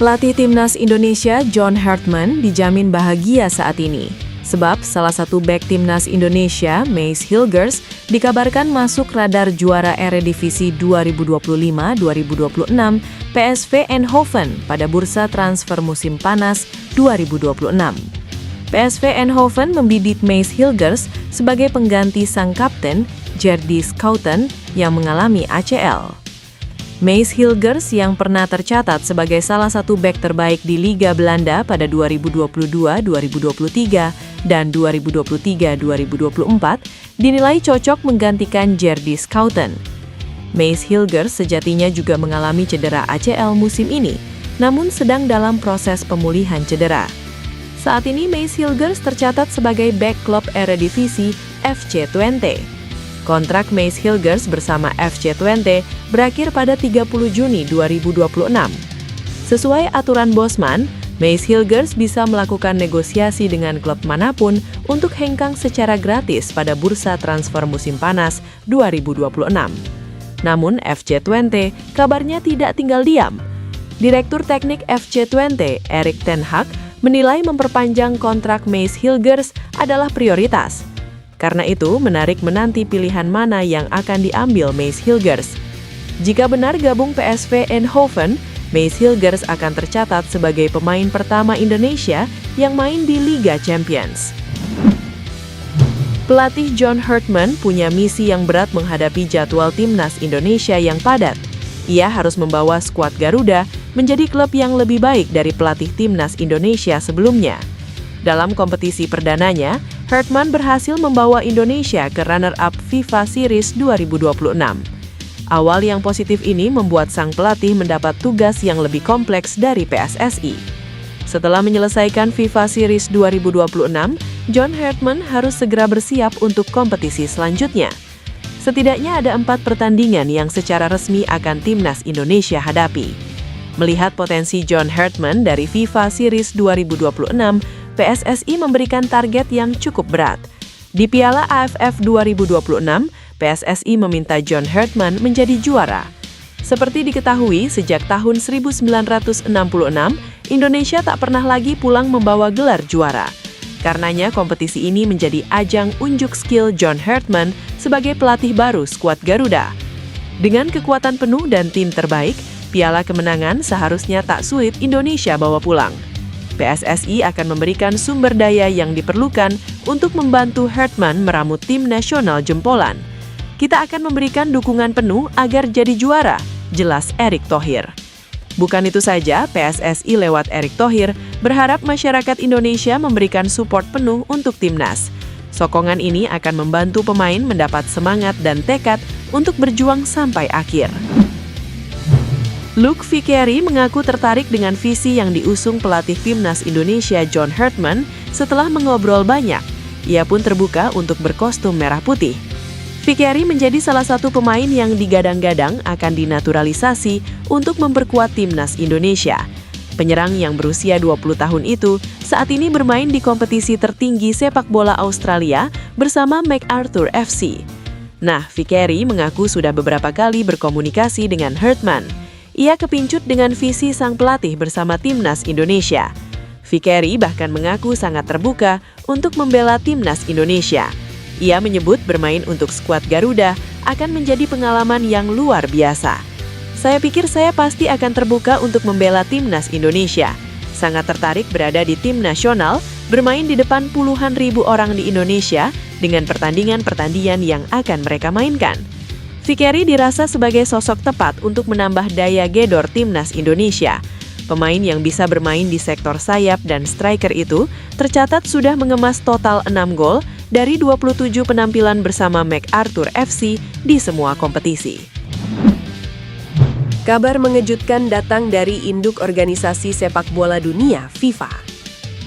Pelatih timnas Indonesia John Hartman dijamin bahagia saat ini. Sebab salah satu bek timnas Indonesia, Mace Hilgers, dikabarkan masuk radar juara Eredivisie 2025-2026 PSV Eindhoven pada bursa transfer musim panas 2026. PSV Eindhoven membidik Mace Hilgers sebagai pengganti sang kapten Jerdy Schouten yang mengalami ACL. Mace Hilgers yang pernah tercatat sebagai salah satu bek terbaik di Liga Belanda pada 2022-2023 dan 2023-2024 dinilai cocok menggantikan Jerdy Schouten. Mace Hilgers sejatinya juga mengalami cedera ACL musim ini, namun sedang dalam proses pemulihan cedera. Saat ini Mace Hilgers tercatat sebagai bek klub Eredivisie FC Twente. Kontrak Mace Hilgers bersama FC Twente berakhir pada 30 Juni 2026. Sesuai aturan Bosman, Mace Hilgers bisa melakukan negosiasi dengan klub manapun untuk hengkang secara gratis pada bursa transfer musim panas 2026. Namun FC Twente kabarnya tidak tinggal diam. Direktur Teknik FC Twente, Erik ten Hag, menilai memperpanjang kontrak Mace Hilgers adalah prioritas. Karena itu, menarik menanti pilihan mana yang akan diambil Mace Hilgers. Jika benar gabung PSV Eindhoven, Mace Hilgers akan tercatat sebagai pemain pertama Indonesia yang main di Liga Champions. Pelatih John Hartman punya misi yang berat menghadapi jadwal timnas Indonesia yang padat. Ia harus membawa skuad Garuda menjadi klub yang lebih baik dari pelatih timnas Indonesia sebelumnya. Dalam kompetisi perdananya, Hartman berhasil membawa Indonesia ke runner-up FIFA Series 2026. Awal yang positif ini membuat sang pelatih mendapat tugas yang lebih kompleks dari PSSI. Setelah menyelesaikan FIFA Series 2026, John Hartman harus segera bersiap untuk kompetisi selanjutnya. Setidaknya ada 4 pertandingan yang secara resmi akan timnas Indonesia hadapi. Melihat potensi John Hartman dari FIFA Series 2026, PSSI memberikan target yang cukup berat. Di Piala AFF 2026, PSSI meminta John Hartman menjadi juara. Seperti diketahui, sejak tahun 1966, Indonesia tak pernah lagi pulang membawa gelar juara. Karenanya kompetisi ini menjadi ajang unjuk skill John Hartman sebagai pelatih baru skuad Garuda. Dengan kekuatan penuh dan tim terbaik, piala kemenangan seharusnya tak sulit Indonesia bawa pulang. PSSI akan memberikan sumber daya yang diperlukan untuk membantu Hartman meramu tim nasional jempolan. Kita akan memberikan dukungan penuh agar jadi juara, jelas Erick Thohir. Bukan itu saja, PSSI lewat Erick Thohir berharap masyarakat Indonesia memberikan support penuh untuk timnas. Sokongan ini akan membantu pemain mendapat semangat dan tekad untuk berjuang sampai akhir. Luc Vickery mengaku tertarik dengan visi yang diusung pelatih timnas Indonesia John Hartman setelah mengobrol banyak. Ia pun terbuka untuk berkostum merah putih. Vickery menjadi salah satu pemain yang digadang-gadang akan dinaturalisasi untuk memperkuat timnas Indonesia. Penyerang yang berusia 20 tahun itu saat ini bermain di kompetisi tertinggi sepak bola Australia bersama MacArthur FC. Nah, Vickery mengaku sudah beberapa kali berkomunikasi dengan Hartman. Ia kepincut dengan visi sang pelatih bersama timnas Indonesia. Vickery bahkan mengaku sangat terbuka untuk membela timnas Indonesia. Ia menyebut bermain untuk skuad Garuda akan menjadi pengalaman yang luar biasa. Saya pikir saya pasti akan terbuka untuk membela timnas Indonesia. Sangat tertarik berada di tim nasional, bermain di depan puluhan ribu orang di Indonesia dengan pertandingan-pertandingan yang akan mereka mainkan. Vickery dirasa sebagai sosok tepat untuk menambah daya gedor timnas Indonesia. Pemain yang bisa bermain di sektor sayap dan striker itu tercatat sudah mengemas total 6 gol dari 27 penampilan bersama MacArthur FC di semua kompetisi. Kabar mengejutkan datang dari induk organisasi sepak bola dunia, FIFA.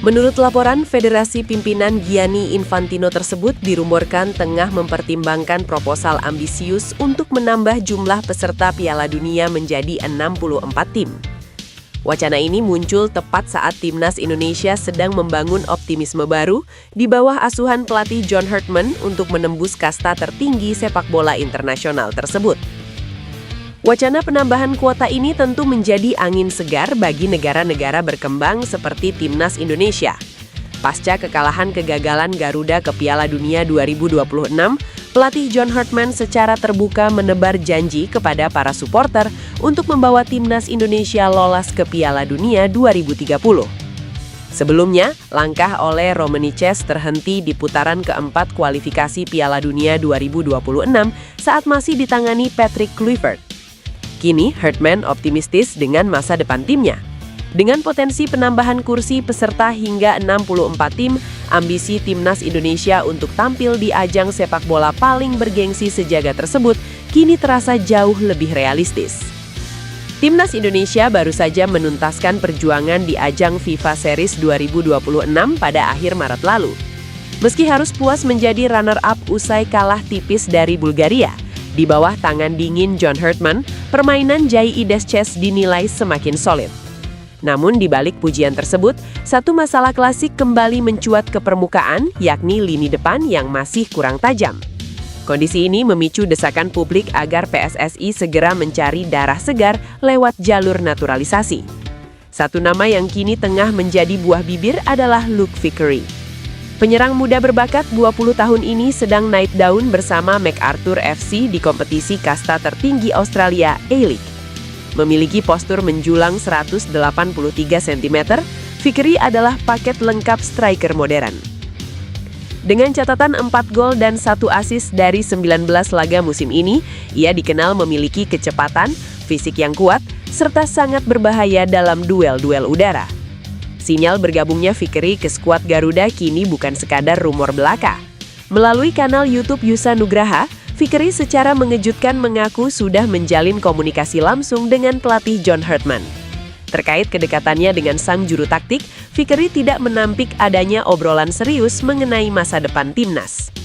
Menurut laporan, Federasi Pimpinan Gianni Infantino tersebut dirumorkan tengah mempertimbangkan proposal ambisius untuk menambah jumlah peserta Piala Dunia menjadi 64 tim. Wacana ini muncul tepat saat timnas Indonesia sedang membangun optimisme baru di bawah asuhan pelatih John Hartman untuk menembus kasta tertinggi sepak bola internasional tersebut. Wacana penambahan kuota ini tentu menjadi angin segar bagi negara-negara berkembang seperti Timnas Indonesia. Pasca kegagalan Garuda ke Piala Dunia 2026, pelatih John Hartman secara terbuka menebar janji kepada para supporter untuk membawa Timnas Indonesia lolos ke Piala Dunia 2030. Sebelumnya, langkah oleh Romaniches terhenti di putaran keempat kualifikasi Piala Dunia 2026 saat masih ditangani Patrick Kluivert. Kini, Hartman optimistis dengan masa depan timnya. Dengan potensi penambahan kursi peserta hingga 64 tim, ambisi Timnas Indonesia untuk tampil di ajang sepak bola paling bergengsi sejagat tersebut kini terasa jauh lebih realistis. Timnas Indonesia baru saja menuntaskan perjuangan di ajang FIFA Series 2026 pada akhir Maret lalu. Meski harus puas menjadi runner-up usai kalah tipis dari Bulgaria, di bawah tangan dingin John Hartman, permainan Jai Idesces dinilai semakin solid. Namun di balik pujian tersebut, satu masalah klasik kembali mencuat ke permukaan, yakni lini depan yang masih kurang tajam. Kondisi ini memicu desakan publik agar PSSI segera mencari darah segar lewat jalur naturalisasi. Satu nama yang kini tengah menjadi buah bibir adalah Luke Vickery. Penyerang muda berbakat 20 tahun ini sedang naik daun bersama MacArthur FC di kompetisi kasta tertinggi Australia, A-League. Memiliki postur menjulang 183 cm, Vickery adalah paket lengkap striker modern. Dengan catatan 4 gol dan 1 assist dari 19 laga musim ini, ia dikenal memiliki kecepatan, fisik yang kuat, serta sangat berbahaya dalam duel-duel udara. Sinyal bergabungnya Vickery ke skuad Garuda kini bukan sekadar rumor belaka. Melalui kanal YouTube Yusa Nugraha, Vickery secara mengejutkan mengaku sudah menjalin komunikasi langsung dengan pelatih John Hartman. Terkait kedekatannya dengan sang juru taktik, Vickery tidak menampik adanya obrolan serius mengenai masa depan timnas.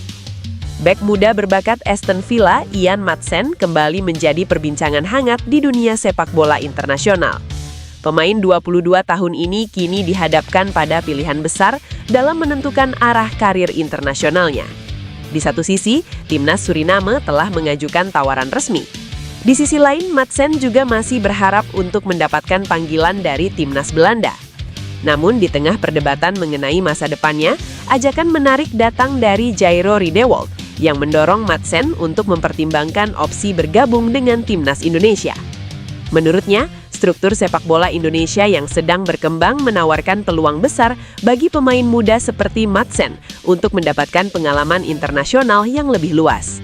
Bek muda berbakat Aston Villa, Ian Maatsen, kembali menjadi perbincangan hangat di dunia sepak bola internasional. Pemain 22 tahun ini kini dihadapkan pada pilihan besar dalam menentukan arah karir internasionalnya. Di satu sisi, timnas Suriname telah mengajukan tawaran resmi. Di sisi lain, Maatsen juga masih berharap untuk mendapatkan panggilan dari timnas Belanda. Namun di tengah perdebatan mengenai masa depannya, ajakan menarik datang dari Jairo Riedewald yang mendorong Maatsen untuk mempertimbangkan opsi bergabung dengan timnas Indonesia. Menurutnya, struktur sepak bola Indonesia yang sedang berkembang menawarkan peluang besar bagi pemain muda seperti Maatsen untuk mendapatkan pengalaman internasional yang lebih luas.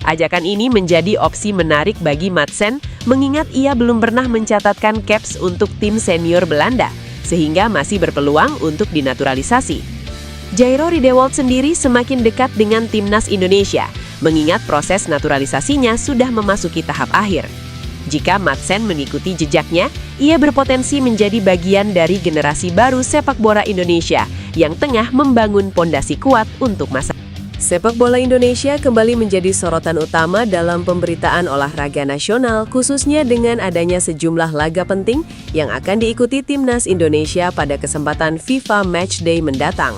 Ajakan ini menjadi opsi menarik bagi Maatsen mengingat ia belum pernah mencatatkan caps untuk tim senior Belanda, sehingga masih berpeluang untuk dinaturalisasi. Jairo Riedewald sendiri semakin dekat dengan timnas Indonesia, mengingat proses naturalisasinya sudah memasuki tahap akhir. Jika Maatsen mengikuti jejaknya, ia berpotensi menjadi bagian dari generasi baru sepak bola Indonesia yang tengah membangun pondasi kuat untuk masa. Sepak bola Indonesia kembali menjadi sorotan utama dalam pemberitaan olahraga nasional, khususnya dengan adanya sejumlah laga penting yang akan diikuti Timnas Indonesia pada kesempatan FIFA Matchday mendatang.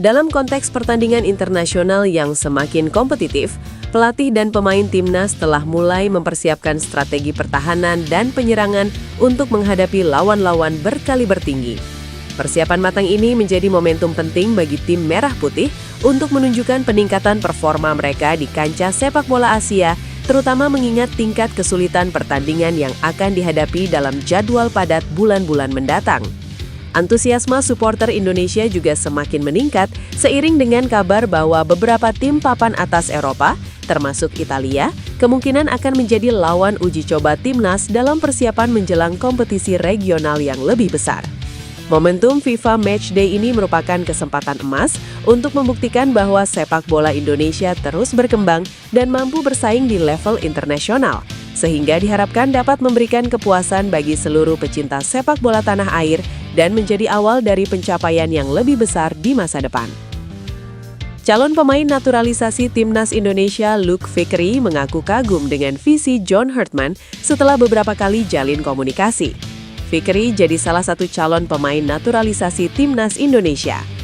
Dalam konteks pertandingan internasional yang semakin kompetitif, pelatih dan pemain timnas telah mulai mempersiapkan strategi pertahanan dan penyerangan untuk menghadapi lawan-lawan berkaliber tinggi. Persiapan matang ini menjadi momentum penting bagi tim Merah Putih untuk menunjukkan peningkatan performa mereka di kancah sepak bola Asia, terutama mengingat tingkat kesulitan pertandingan yang akan dihadapi dalam jadwal padat bulan-bulan mendatang. Antusiasme supporter Indonesia juga semakin meningkat seiring dengan kabar bahwa beberapa tim papan atas Eropa, termasuk Italia, kemungkinan akan menjadi lawan uji coba timnas dalam persiapan menjelang kompetisi regional yang lebih besar. Momentum FIFA Matchday ini merupakan kesempatan emas untuk membuktikan bahwa sepak bola Indonesia terus berkembang dan mampu bersaing di level internasional, sehingga diharapkan dapat memberikan kepuasan bagi seluruh pecinta sepak bola tanah air dan menjadi awal dari pencapaian yang lebih besar di masa depan. Calon pemain naturalisasi Timnas Indonesia Luke Vickery mengaku kagum dengan visi John Hartman setelah beberapa kali jalin komunikasi. Vickery jadi salah satu calon pemain naturalisasi Timnas Indonesia.